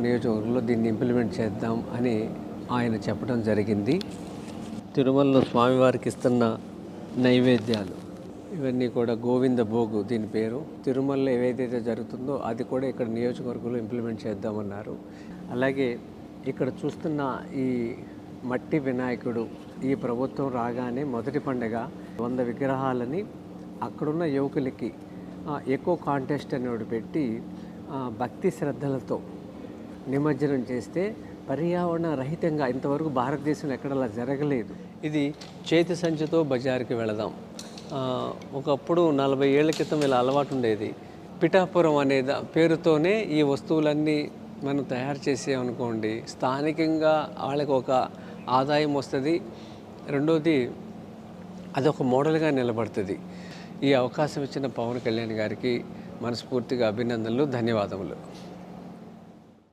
నియోజకవర్గంలో దీన్ని ఇంప్లిమెంట్ చేద్దాం అని ఆయన చెప్పడం జరిగింది. తిరుమలలో స్వామివారికి ఇస్తున్న నైవేద్యాలు ఇవన్నీ కూడా గోవింద భోగు దీని పేరు. తిరుమలలో ఏదైతే జరుగుతుందో అది కూడా ఇక్కడ నియోజకవర్గంలో ఇంప్లిమెంట్ చేద్దామన్నారు. అలాగే ఇక్కడ చూస్తున్న ఈ మట్టి వినాయకుడు ఈ ప్రభుత్వం రాగానే మొదటి పండుగ 100 విగ్రహాలని అక్కడున్న యువకులకి ఎకో కాంటెస్ట్ అనేవి పెట్టి భక్తి శ్రద్ధలతో నిమజ్జనం చేస్తే పర్యావరణ రహితంగా ఇంతవరకు భారతదేశంలో ఎక్కడలా జరగలేదు. ఇది చేతి సంచితో బజారుకి వెళదాం. ఒకప్పుడు 40 ఏళ్ల క్రితం ఇలా అలవాటు ఉండేది. పిఠాపురం అనే పేరుతోనే ఈ వస్తువులన్నీ మనం తయారు చేసామనుకోండి, స్థానికంగా వాళ్ళకి ఒక ఆదాయం వస్తుంది. రెండోది అదొక మోడల్గా నిలబడుతుంది. ఈ అవకాశం ఇచ్చిన పవన్ కళ్యాణ్ గారికి మనస్ఫూర్తిగా అభినందనలు, ధన్యవాదములు.